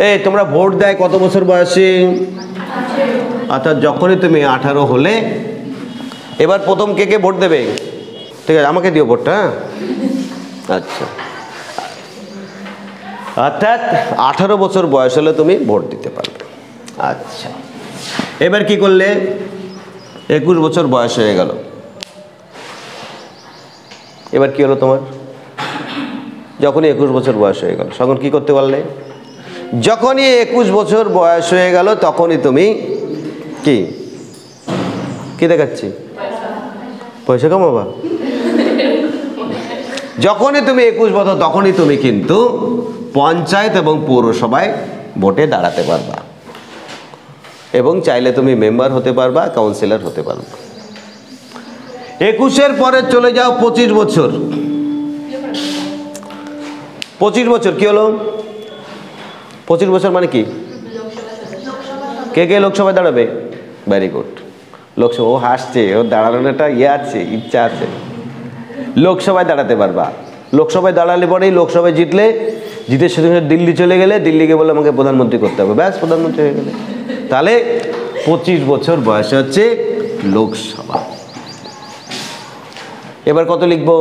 এই তোমরা ভোট দেয় কত বছর বয়সে? অর্থাৎ যখনই তুমি 18 হলে। এবার প্রথম কে কে ভোট দেবে? ঠিক আছে, আমাকে দিও ভোটটা। আচ্ছা, অর্থাৎ 18 বছর বয়স হলে তুমি ভোট দিতে পারবে। আচ্ছা, এবার কি করলে? 21 বছর বয়স হয়ে গেল। এবার কি হলো তোমার? যখনই 21 বছর বয়স হয়ে গেল তখন কি করতে পারলে? যখনই 21 বছর বয়স হয়ে গেল তখনই তুমি কি কি দেখাচ্ছি? পয়সা কামাবা। যখনই তুমি 21 বছর তখনই তুমি কিন্তু পঞ্চায়েত এবং পৌরসভায় ভোটে দাঁড়াতে পারবা এবং চাইলে তুমি মেম্বার হতে পারবা, কাউন্সিলর হতে পারবা। 21-এর পরে চলে যাও 25 বছর। 25 বছর কি হলো? 25 বছর মানে কি? কে কে লোকসভায় দাঁড়াবে? Very good. লোকসভা, ও হাসছে, ওর দাঁড়ানোর একটা আছে, ইচ্ছা আছে। লোকসভায় দাঁড়াতে পারবা। লোকসভায় দাঁড়ালে পরেই লোকসভায় জিতলে, জিতে সাথে দিল্লি চলে গেলে, দিল্লিকে বলে আমাকে প্রধানমন্ত্রী করতে হবে, ব্যাস প্রধানমন্ত্রী হয়ে গেলে। তাহলে 25 বছর বয়স হচ্ছে লোকসভা। এবার কত লিখবো?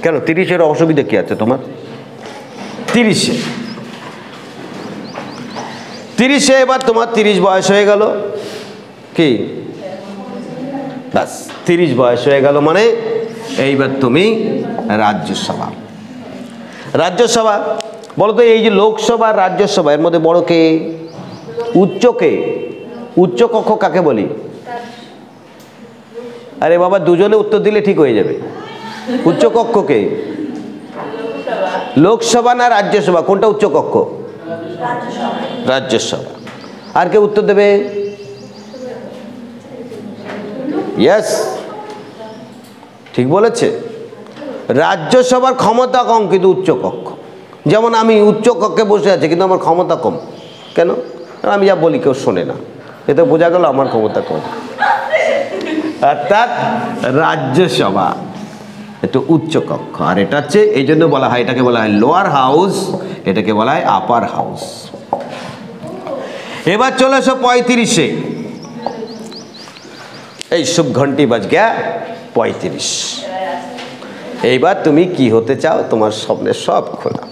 কেন 30-এর অসুবিধা কি আছে তোমার? 30-এ এবার তোমার 30 বয়স হয়ে গেল। কি? ব্যাস 30 বয়স হয়ে গেল মানে এইবার তুমি রাজ্যসভা। রাজ্যসভা বলো তো, এই যে লোকসভা রাজ্যসভা এর মধ্যে বড় কে? উচ্চ কে? উচ্চ কক্ষ কাকে বলি? আরে বাবা, দুজনে উত্তর দিলে ঠিক হয়ে যাবে। উচ্চ কক্ষ কে? লোকসভা না রাজ্যসভা? কোনটা উচ্চ কক্ষ? রাজ্যসভা। আর কে উত্তর দেবে? ইয়েস, ঠিক বলেছে। রাজ্যসভার ক্ষমতা কম কিন্তু উচ্চ কক্ষ। যেমন আমি উচ্চ কক্ষে বসে আছি কিন্তু আমার ক্ষমতা কম। কেন? আমি যা বলি কেউ শোনে না, এতে বোঝা গেল আমার ক্ষমতা কম। অর্থাৎ রাজ্যসভা একটু উচ্চ কক্ষ, আর এটা হচ্ছে এই জন্য বলা হয়, এটাকে বলা হয় লোয়ার হাউস, এটাকে বলা হয় আপার হাউস। এবার চলে এসো 35-এ। এই শুভ ঘন্টি বাজ গিয়া 35। এইবার তুমি কি হতে চাও? তোমার স্বপ্নের সব খোলা।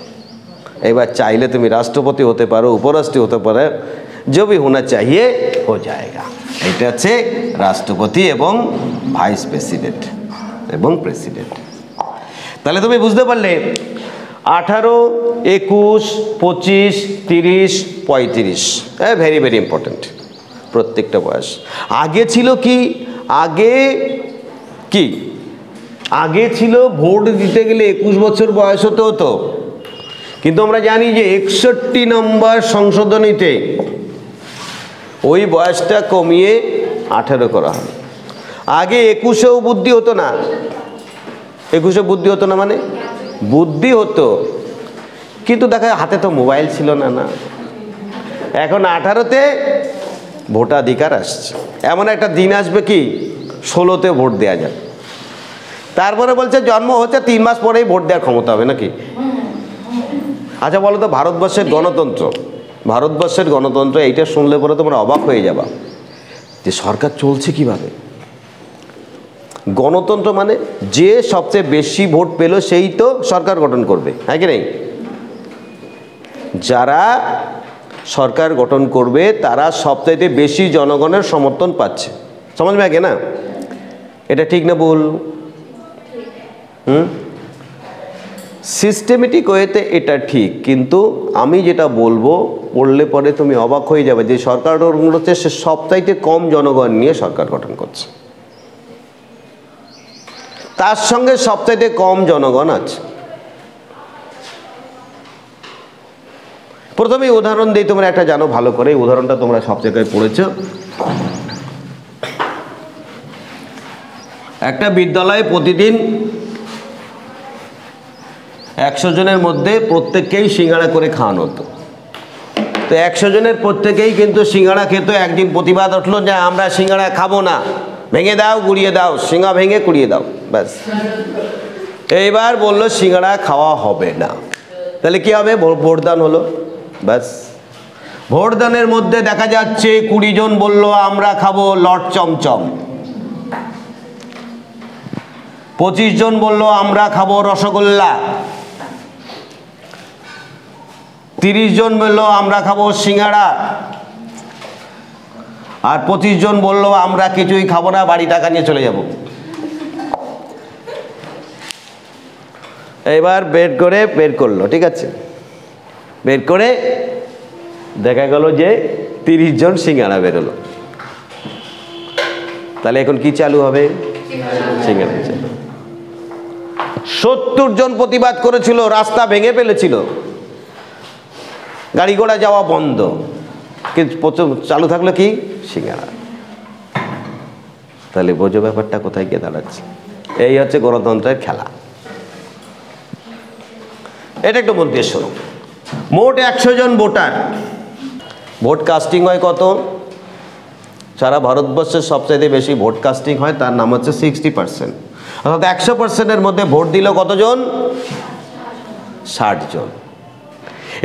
এবার চাইলে তুমি রাষ্ট্রপতি হতে পারো, উপরাষ্ট্রপতি হতে পারো, जो भी होना चाहिए हो जाएगा। এটা হচ্ছে রাষ্ট্রপতি এবং ভাইস প্রেসিডেন্ট এবং প্রেসিডেন্ট। তাহলে তুমি বুঝতে পারলে 18, 21, 25, 30, 35 ভেরি ভেরি ইম্পর্টেন্ট প্রত্যেকটা বয়স। আগে ছিল কি? আগে ছিল ভোট দিতে গেলে 21 বছর বয়স হতে হতো, কিন্তু আমরা জানি যে 61 নম্বর সংশোধনীতে ওই বয়সটা কমিয়ে 18 করা হয়। আগে 21-এও বুদ্ধি হতো না। 21-এ বুদ্ধি হতো না মানে বুদ্ধি হতো, কিন্তু দেখা হাতে তো মোবাইল ছিল না। এখন 18-তে ভোটাধিকার আসছে। এমন একটা দিন আসবে কি 16-তে ভোট দেওয়া যাবে। তারপরে বলছে জন্ম হচ্ছে 3 মাস পরেই ভোট দেওয়ার ক্ষমতা হবে নাকি? আচ্ছা বলো তো, ভারতবর্ষের গণতন্ত্র এইটা শুনলে পরে তোমরা অবাক হয়ে যাবা যে সরকার চলছে কিভাবে। গণতন্ত্র মানে যে সবচেয়ে বেশি ভোট পেল সেই তো সরকার গঠন করবে, হ্যাঁ কি নেই? যারা সরকার গঠন করবে তারা সবচাইতে বেশি জনগণের সমর্থন পাচ্ছে। সমাজ মে আগে না? এটা ঠিক না ভুল? সিস্টেমেটিক ওয়েতে এটা ঠিক, কিন্তু আমি যেটা বলবো পড়লে পরে তুমি অবাক হয়ে যাবে যে সরকার গঠন করছে সে সবচাইতে কম জনগণ নিয়ে সরকার গঠন করছে, তার সঙ্গে সবচাইতে কম জনগণ আছে। প্রথমে উদাহরণ দিই, তোমরা একটা জানো ভালো করে, উদাহরণটা তোমরা সব জায়গায় পড়েছো। একটা বিদ্যালয়ে প্রতিদিন 100 জনের মধ্যে প্রত্যেককেই সিঙ্গাড়া করে খাওয়ানো হতো। তো 100 জনের প্রত্যেকেই কিন্তু সিঙ্গাড়া খেত। একদিন প্রতিবাদ উঠলো যে আমরা সিঙ্গাড়া খাবো না, ভেঙে দাও, গুড়িয়ে দাও, সিঙ্গা ভেঙে কুড়িয়ে দাও, ব্যাস। এইবার বললো সিঙ্গাড়া খাওয়া হবে না। তাহলে কি হবে? ভোটদান হলো। ব্যাস। ভোটদানের মধ্যে দেখা যাচ্ছে 20 জন বলল আমরা খাবো লট চমচম, 25 জন বলল আমরা খাবো রসগোল্লা, 30 জন বলল আমরা খাবো সিঙ্গাড়া, আর 25 জন বলল আমরা কিছুই খাবো না, বাড়ি টাকা নিয়ে চলে যাব। এবার বের করলো, ঠিক আছে, বের করে দেখা গেল যে 30 জন সিঙ্গাড়া বেরোলো। তাহলে এখন কি চালু হবে? সিঙ্গাড়া চালু। 70 জন প্রতিবাদ করেছিল, রাস্তা ভেঙে ফেলেছিল, গাড়ি ঘোড়া যাওয়া বন্ধ, কিন্তু চালু থাকলো কি? সিঙ্গাড়া। তাহলে বোঝো ব্যাপারটা কোথায় গিয়ে দাঁড়াচ্ছে। এই হচ্ছে গণতন্ত্রের খেলা। এটা একটু মন দিয়ে শোনো। মোট 100 জন ভোটার, ভোট কাস্টিং হয় কত? সারা ভারতবর্ষের সবচাইতে বেশি ভোট কাস্টিং হয়, তার নাম হচ্ছে 60%। অর্থাৎ 100%-এর মধ্যে ভোট দিল কতজন? 60 জন।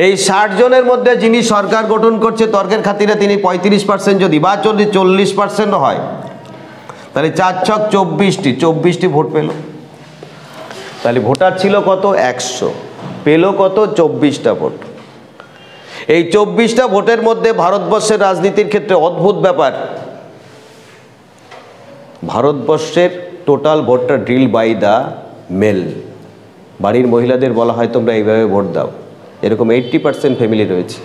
এই 60 জনের মধ্যে যিনি সরকার গঠন করছে তর্কের খাতিরে তিনি 35% যদি বা 40% হয়, তাহলে 4 ছক 24টি ভোট পেল। তাহলে ভোটার ছিল কত? 100, পেল কত? 24টা ভোট। এই 24টা ভোটের মধ্যে ভারতবর্ষের রাজনীতির ক্ষেত্রে অদ্ভুত ব্যাপার, ভারতবর্ষের টোটাল ভোটটা ড্রিল বাই দ্য মেল। বাড়ির মহিলাদের বলা হয় তোমরা এইভাবে ভোট দাও, এরকম 80% ফ্যামিলি রয়েছে।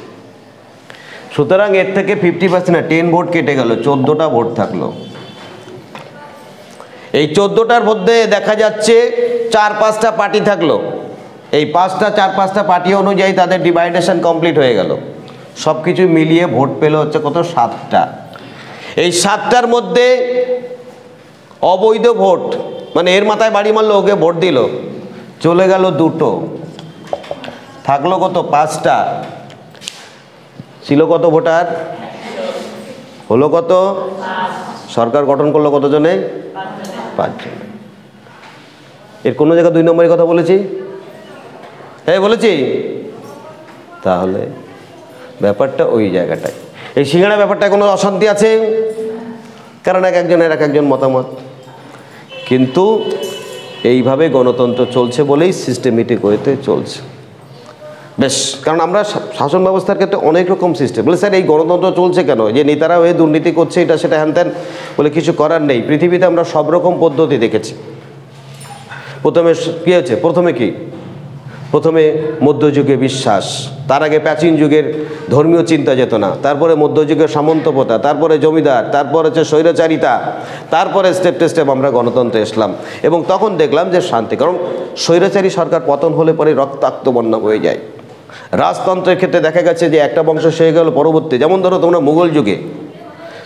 সুতরাং এর থেকে 50% না, 10 ভোট কেটে গেল, 14টা ভোট থাকলো। এই 14টার মধ্যে দেখা যাচ্ছে 4-5টা পার্টি থাকলো। এই 4-5টা পার্টি অনুযায়ী তাদের ডিভাইডেশন কমপ্লিট হয়ে গেল। সব কিছু মিলিয়ে ভোট পেল হচ্ছে কত? 7টা। এই 7টার মধ্যে অবৈধ ভোট, মানে এর মাথায় বাড়ি মারলো, ওকে ভোট দিল, চলে গেল 2টো, থাকলো কত? 5টা। ছিল কত ভোটার? হলো কত? সরকার গঠন করলো কতজনে? 5 জন। এর কোনো জায়গায় 2 নম্বরের কথা বলেছি? হ্যাঁ বলেছি। তাহলে ব্যাপারটা ওই জায়গাটায়। এই সিঙ্গাড়া ব্যাপারটা কোনো অশান্তি আছে, কারণ এক একজন মতামত, কিন্তু এইভাবে গণতন্ত্র চলছে বলেই সিস্টেমেটিক ওয়েতে চলছে। বেশ, কারণ আমরা শাসন ব্যবস্থার ক্ষেত্রে অনেক রকম সিস্টেম। বলে স্যার এই গণতন্ত্র চলছে কেন? যে নেতারা হয়ে দুর্নীতি করছে, এটা সেটা হ্যান ত্যান, বলে কিছু করার নেই। পৃথিবীতে আমরা সব রকম পদ্ধতি দেখেছি। প্রথমে কী হয়েছে? প্রথমে মধ্যযুগে বিশ্বাস, তার আগে প্রাচীন যুগের ধর্মীয় চিন্তা চেতনা, তারপরে মধ্যযুগের সামন্তপ্রথা, তারপরে জমিদার, তারপর হচ্ছে স্বৈরাচারিতা, তারপরে স্টেপ আমরা গণতন্ত্রে এসলাম। এবং তখন দেখলাম যে শান্তি, কারণ স্বৈরাচারী সরকার পতন হলে পরে রক্তাক্ত বন্যা হয়ে যায়। রাজতন্ত্রের ক্ষেত্রে দেখা গেছে যে একটা বংশ শেষ গেল, পরবর্তী, যেমন ধরো তোমরা মুঘল যুগে,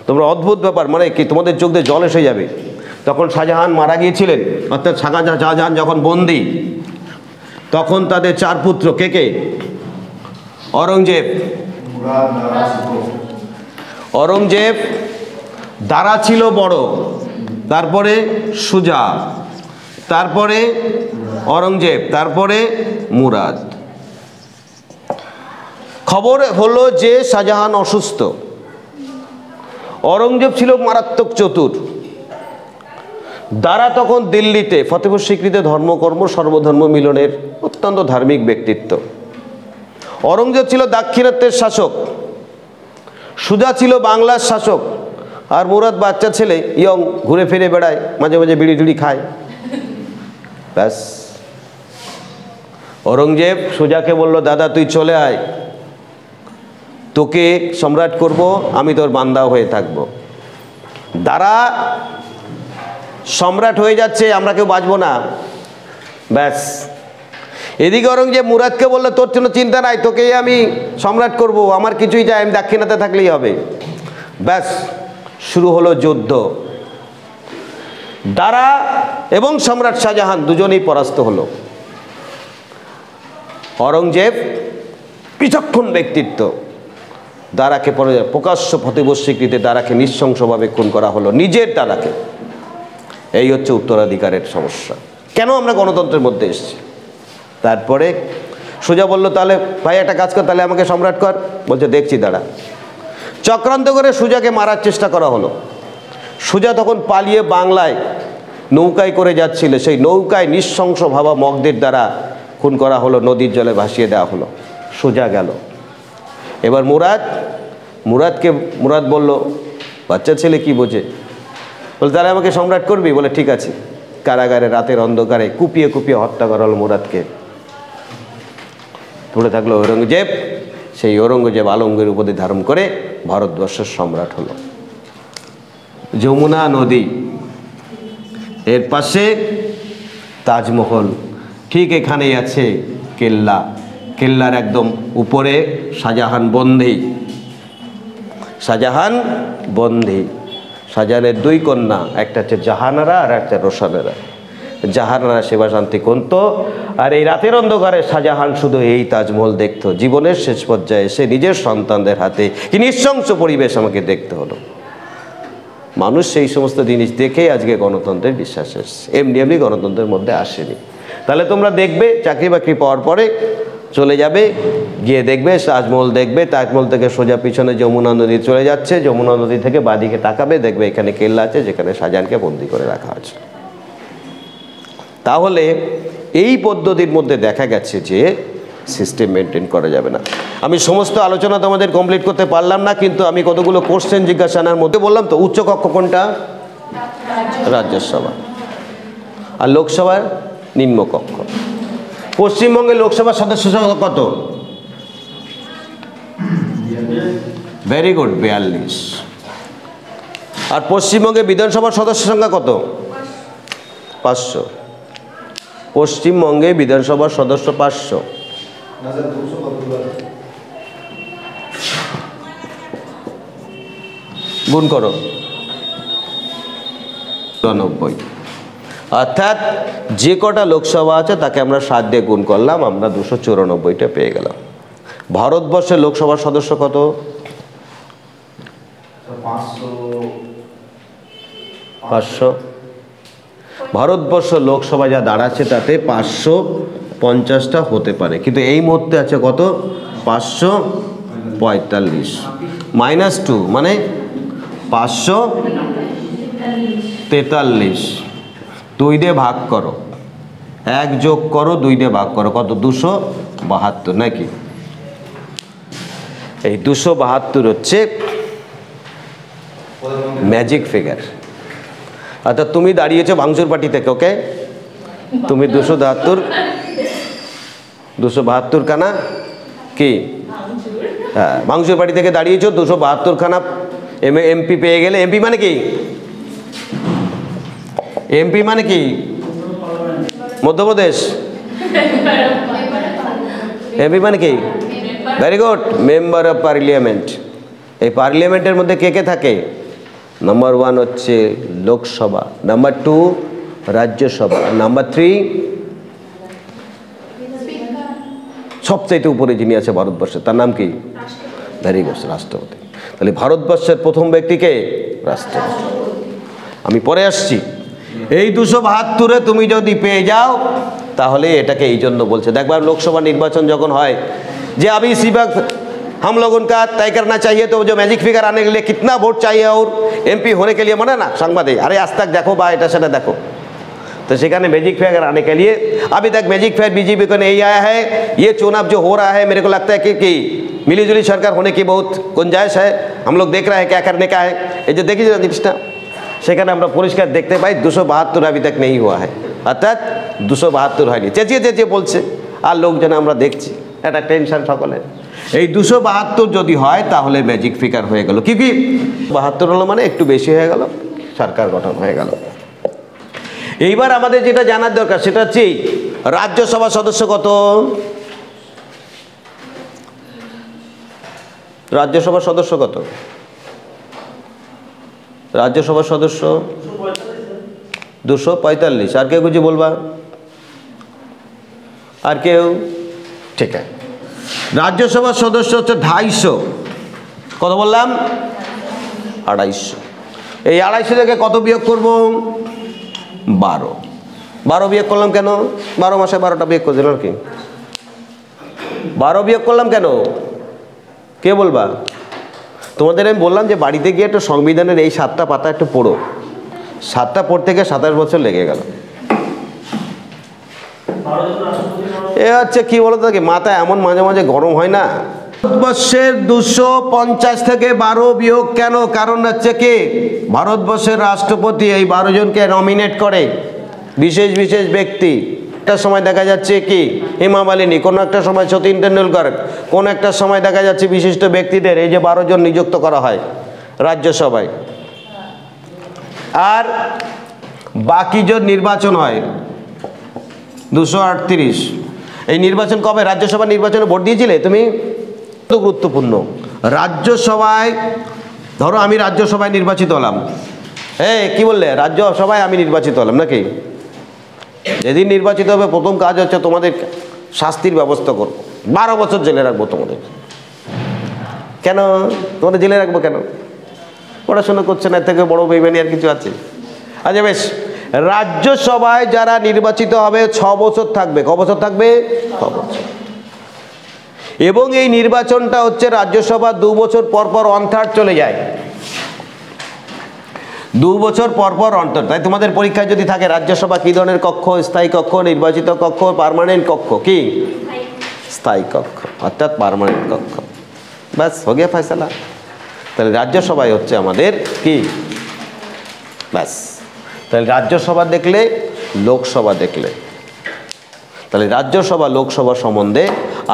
তোমরা অদ্ভুত ব্যাপার, মানে কি তোমাদের চোখ দিয়ে জল এসে যাবে। তখন শাহজাহান মারা গিয়েছিলেন, অর্থাৎ শাহজাহান যখন বন্দী, তখন তাদের 4 পুত্র, কে? অরঙ্গজেব, দারা ছিল বড়, তারপরে সুজা, তারপরে অরঙ্গজেব, তারপরে মুরাদ। খবর হলো যে শাহজাহান অসুস্থ, অরঙ্গজেব ছিল মারাত্মক চতুর, দারা তখন দিল্লিতে ফতেপুর সিক্রিতে ধর্মকর্ম সর্বধর্ম মিলনের অত্যন্ত ধার্মিক ব্যক্তিত্ব। অরঙ্গজেব ছিল দাক্ষিণাত্যের শাসক, সুজা ছিল বাংলার শাসক, আর মুরাদ বাচ্চা ছেলে, ইয়ং, ঘুরে ফিরে বেড়ায়, মাঝে মাঝে বিড়ি টিড়ি খায়। ব্যাস, অরঙ্গজেব সুজাকে বলল, দাদা তুই চলে আয়, তোকে সম্রাট করব, আমি তোর বান্দা হয়ে থাকব। দারা সম্রাট হয়ে যাচ্ছে, আমরা কেউ বাঁচবো না। ব্যাস, এদিকে অরঙ্গজেব মুরাদকে বললো, তোর জন্য চিন্তা নাই, তোকেই আমি সম্রাট করব, আমার কিছুই চাই, আমি দাক্ষিণাতে থাকলেই হবে। ব্যাস, শুরু হলো যুদ্ধ। দারা এবং সম্রাট শাহজাহান দুজনেই পরাস্ত হলো। অরঙ্গজেব বিচক্ষণ ব্যক্তিত্ব, দারাকে প্রকাশ্য ফতেপুর সিক্রিতে দারাকে নৃশংসভাবে খুন করা হলো, নিজের দাদাকে। এই হচ্ছে উত্তরাধিকারের সমস্যা। কেন আমরা গণতন্ত্রের মধ্যে এসেছি? তারপরে সুজা বলল তাহলে ভাই একটা কাজ কর, তাহলে আমাকে সম্রাট কর। বলছে দেখছি দাঁড়া। চক্রান্ত করে সুজাকে মারার চেষ্টা করা হলো। সুজা তখন পালিয়ে বাংলায় নৌকায় করে যাচ্ছিল, সেই নৌকায় নৃশংস ভাবা মগদের দ্বারা খুন করা হলো, নদীর জলে ভাসিয়ে দেওয়া হলো। সুজা গেল। এবার মুরাদ বলল, বাচ্চা ছেলে কি বোঝে, বলে তাহলে আমাকে সম্রাট করবি? বলে ঠিক আছে। কারাগারে রাতের অন্ধকারে কুপিয়ে কুপিয়ে হত্যা করা হলো মুরাদকে। পড়ে থাকলো ঔরঙ্গজেব। সেই ঔরঙ্গজেব আলমগীর উপাধি ধারণ করে ভারতবর্ষের সম্রাট হলো। যমুনা নদী, এর পাশে তাজমহল, ঠিক এখানেই আছে কেল্লা। কেল্লার একদম উপরে শাহজাহান বন্দী। শাহজাহানের দুই কন্যা, একটা হচ্ছে জাহানারা আর একটা রোশানেরা। জাহানারা সেবা শান্তি কন্ত, আর এই রাতের অন্ধকারে শাহজাহান শুধু এই তাজমহল দেখতো। জীবনের শেষ পর্যায়ে এসে নিজের সন্তানদের হাতে কি নৃশংস পরিবেশ আমাকে দেখতে হলো। মানুষ সেই সমস্ত জিনিস দেখেই আজকে গণতন্ত্রের বিশ্বাস এসছে, এমনি গণতন্ত্রের মধ্যে আসেনি। তাহলে তোমরা দেখবে চাকরি বাকরি পাওয়ার পরে চলে যাবে, গিয়ে দেখবে তাজমহল দেখবে, তাজমহল থেকে সোজা পিছনে যমুনা নদী চলে যাচ্ছে, যমুনা নদী থেকে বাদিকে তাকাবে, দেখবে এখানে কেল্লা আছে যেখানে শাহজাহানকে বন্দি করে রাখা আছে। তাহলে এই পদ্ধতির মধ্যে দেখা গেছে যে সিস্টেম মেনটেন করা যাবে না। আমি সমস্ত আলোচনা তোমাদের কমপ্লিট করতে পারলাম না, কিন্তু আমি কতগুলো কোশ্চেন জিজ্ঞাসার মধ্যে বললাম তো। উচ্চকক্ষ কোনটা? রাজ্যসভা। আর লোকসভার নিম্নকক্ষ। পশ্চিমবঙ্গে লোকসভার সদস্য সংখ্যা কত? Very good, 42। আর পশ্চিমবঙ্গে বিধানসভার সদস্য সংখ্যা কত? 500। পশ্চিমবঙ্গে বিধানসভার সদস্য 500। গুণ করো 90। অর্থাৎ যে কটা লোকসভা আছে তাকে আমরা 7 দিয়ে গুণ করলাম, আমরা 294টা পেয়ে গেলাম। ভারতবর্ষের লোকসভার সদস্য কত? 500। ভারতবর্ষ লোকসভা যা দাঁড়াচ্ছে তাতে 550টা হতে পারে, কিন্তু এই মুহূর্তে আছে কত? 545 -2 মানে 543। 2 দিয়ে ভাগ করো, 1 যোগ করো, 2 দিয়ে ভাগ করো, কত? 272 নাকি? এই 272 হচ্ছে ম্যাজিক ফিগার। অর্থাৎ তুমি দাঁড়িয়েছো ভাঙচুর পার্টি থেকে, ওকে? তুমি 272 খানা কি? হ্যাঁ, ভাঙচুর পার্টি থেকে দাঁড়িয়েছো, 272 খানা এমপি পেয়ে গেলে। এমপি মানে কি? এমপি মানে কি? মধ্যপ্রদেশ। এমপি মানে কি? Very good, member of parliament. এই পার্লিয়ামেন্টের মধ্যে কে কে থাকে? নাম্বার 1 হচ্ছে লোকসভা, নাম্বার 2 রাজ্যসভা, নাম্বার 3 সবচাইতে উপরে যিনি আছে ভারতবর্ষে, তার নাম কি? ভেরি গুড, রাষ্ট্রপতি। তাহলে ভারতবর্ষের প্রথম ব্যক্তিকে রাষ্ট্রপতি। আমি পরে আসছি। এই 272-এ তুমি যদি পেয়ে যাও তাহলে এটাকে এই জন্য বলছে, দেখবার লোকসভা নির্বাচন যখন হয় যে अभी इसी वक्त हम लोग उनका तय करना चाहिए, तो जो मैजिक फिगर आने के लिए कितना वोट चाहिए और एमपी होने के लिए, माने ना संवादे, अरे आज तक देखो बा এটা সেটা দেখো। तो সেখানে मैजिक फिगर आने के लिए अभी तक मैजिक फिगर बीजेपी को नहीं आया है। ये चुनाव जो हो रहा है मेरे को लगता है कि मिलीजुली सरकार होने की बहुत गुंजाइश है। हम लोग देख रहे हैं क्या करने का है। ये जो देखिए जिनिसটা সেখানে আমরা পরিষ্কার দেখতে পাই 272 अभी तक नहीं हुआ है, অর্থাৎ 272 হয়নি। চেঁচিয়ে চেঁচিয়ে বলছে আর লোকজন আমরা দেখছি, এটা টেনশন সকলের। এই 272 যদি হয় তাহলে ম্যাজিক ফিগার হয়ে গেল। কি 72 হলো মানে একটু বেশি হয়ে গেল, সরকার গঠন হয়ে গেল। এইবার আমাদের যেটা জানার দরকার সেটা হচ্ছে রাজ্যসভা সদস্য কত? রাজ্যসভার সদস্য কত? রাজ্যসভার সদস্য 245। আর কেউ কিছু বলবা? আর কেউ? ঠিক আছে, রাজ্যসভার সদস্য হচ্ছে 250। কত বললাম? 250। এই 250 থেকে কত বিয়োগ করব? 12 বিয়োগ করলাম কেন? 12 মাসে 12টা বিয়োগ করে দিলাম। কি 12 বিয়োগ করলাম কেন, কে বলবা? তোমাদের আমি বললাম যে বাড়িতে গিয়ে একটু সংবিধানের এই 7টা পাতা একটু পড়ো। 7টা পড়তে গিয়ে 27 বছর লেগে গেল। এ হচ্ছে কি বলতো, কি মাথা এমন মাঝে মাঝে গরম হয় না। ভারতবর্ষের 250 থেকে 12 বিয়োগ কেন? কারণ হচ্ছে কি, ভারতবর্ষের রাষ্ট্রপতি এই 12 জনকে নমিনেট করে, বিশেষ বিশেষ ব্যক্তি। একটা সময় দেখা যাচ্ছে কি হেমা মালিনী, কোনো একটা সময় সচিন তেন্ডুলকর, কোনো একটা সময় দেখা যাচ্ছে বিশিষ্ট ব্যক্তিদের এই যে 12 জন নিযুক্ত করা হয় রাজ্যসভায়। আর বাকি জন নির্বাচন হয় 238। এই নির্বাচন কবে? রাজ্যসভা নির্বাচনে ভোট দিয়েছিলে তুমি? গুরুত্বপূর্ণ রাজ্যসভায়, ধরো আমি রাজ্যসভায় নির্বাচিত হলাম, কি বললে, রাজ্যসভায় আমি নির্বাচিত হলাম নাকি? যেদিন নির্বাচিত হবে প্রথম কাজ হচ্ছে তোমাদের শাস্তির ব্যবস্থা করবো, 12 বছর জেলে রাখবো তোমাদের। কেন তোমাদের জেলে রাখবো কেন? পড়াশোনা করছে না, এর থেকে বড় বেইমানি আর কিছু আছে? আচ্ছা বেশ, রাজ্যসভায় যারা নির্বাচিত হবে 6 বছর থাকবে। ক বছর থাকবে? 6 বছর। এবং এই নির্বাচনটা হচ্ছে রাজ্যসভা 2 বছর পর পর অন-থার্ড চলে যায়, 2 বছর পর পর অন্তর। তাই তোমাদের পরীক্ষায় যদি থাকে রাজ্যসভা কি ধরনের কক্ষ? স্থায়ী কক্ষ, নির্বাচিত কক্ষ, পার্মানেন্ট কক্ষ। কি? স্থায়ী কক্ষ অর্থাৎ পার্মানেন্ট কক্ষ। ব্যাস হয়ে গিয়ে ফয়সালা। তাহলে রাজ্যসভায় হচ্ছে আমাদের কি? ব্যাস। তাহলে রাজ্যসভা দেখলে, লোকসভা দেখলে, তাহলে রাজ্যসভা লোকসভা সম্বন্ধে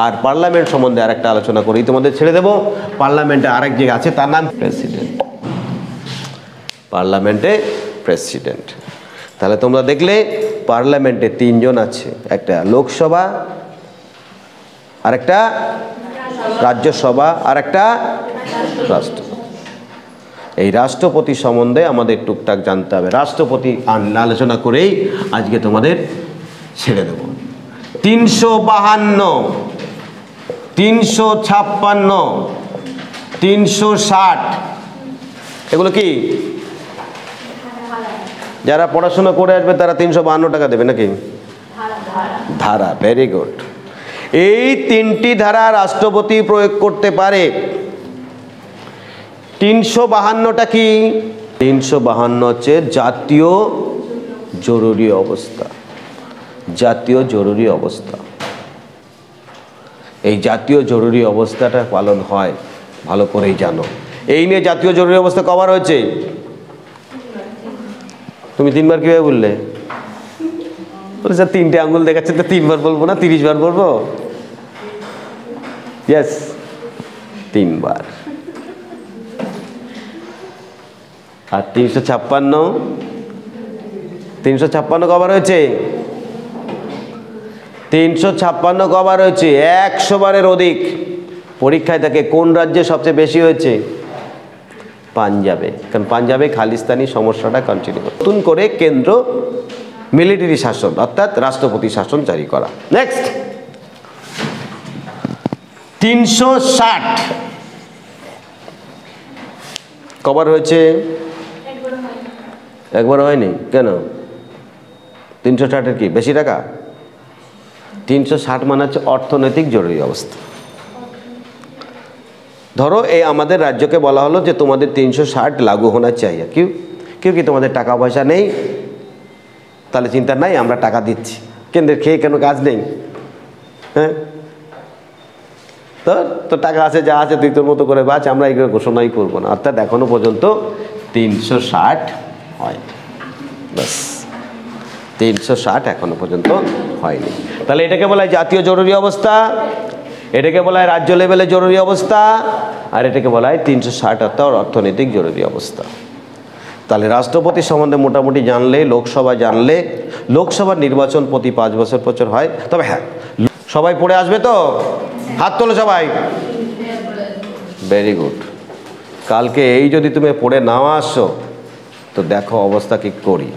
আর পার্লামেন্ট সম্বন্ধে আরেকটা আলোচনা করি, তোমাদের ছেড়ে দেবো। পার্লামেন্টে আরেক জায়গা আছে, তার নাম প্রেসিডেন্ট। পার্লামেন্টে প্রেসিডেন্ট। তাহলে তোমরা দেখলে পার্লামেন্টে 3 জন আছে, একটা লোকসভা, আরেকটা রাজ্যসভা, আরেকটা রাষ্ট্রপতি। এই রাষ্ট্রপতি সম্বন্ধে আমাদের টুকটাক জানতে হবে। রাষ্ট্রপতি আলোচনা করেই আজকে তোমাদের ছেড়ে দেব। 352, 356, 360 এগুলো কি? যারা পড়াশোনা করে আসবে তারা 352 টাকা দেবে নাকি? ধারা। Very good. এই 3টি ধারা রাষ্ট্রপতি প্রয়োগ করতে পারে। 352টা কি? 352 হচ্ছে জাতীয় জরুরি অবস্থা। জাতীয় জরুরি অবস্থা। এই জাতীয় জরুরি অবস্থাটা পালন হয়, ভালো করেই জানো। এই নিয়ে জাতীয় জরুরি অবস্থা কবার হয়েছে? তুমি 3 বার কিভাবে বললে? বলে স্যার 3টে আঙ্গুল দেখাচ্ছে তো 3 বার বলবো না, 30 বার বলবো? ইয়েস, 3 বার। আর 356 কবার হয়েছে? 356 কবার হয়েছে? 100 বারের অধিক। পরীক্ষায় থাকে কোন রাজ্যে সবচেয়ে বেশি হয়েছে? পাঞ্জাবে। কারণ পাঞ্জাবে খালিস্তানি সমস্যাটা কন্টিনিউ, নতুন করে কেন্দ্র মিলিটারি শাসন অর্থাৎ রাষ্ট্রপতি শাসন জারি করা। নেক্সট 360 কবার হয়েছে? একবার হয়নি। কেন? 360-এর কি বেশি টাকা? 360 মানে হচ্ছে অর্থনৈতিক জরুরি অবস্থা। ধরো এই আমাদের রাজ্যকে বলা হলো যে তোমাদের 360 লাগু হোনা চাইয়ে। কি তোমাদের টাকা পয়সা নেই? তাহলে চিন্তা নাই, আমরা টাকা দিচ্ছি। কেন্দ্রের খেয়ে কেন কাজ নেই? হ্যাঁ, তো টাকা আছে, যা আছে তুই তোর মতো করে বাঁচ, আমরা এগুলো ঘোষণাই করবো না। অর্থাৎ এখনো পর্যন্ত 360 হয়। ব্যাস, 360 এখনো পর্যন্ত হয়নি। তাহলে এটাকে বলা হয় জাতীয় জরুরি অবস্থা, এটাকে বলা হয় রাজ্য লেভেলে জরুরি অবস্থা, আর এটাকে বলা হয় 360 অর্থাৎ অর্থনৈতিক জরুরি অবস্থা। তাহলে রাষ্ট্রপতি সম্বন্ধে মোটামুটি জানলে, লোকসভা জানলে, লোকসভার নির্বাচন প্রতি 5 বছর বছর হয়। তবে হ্যাঁ, সবাই পড়ে আসবে তো? হাত তোলো সবাই। Very good. কালকে এই যদি তুমি পড়ে নাও আসো তো দেখো অবস্থা কি করি।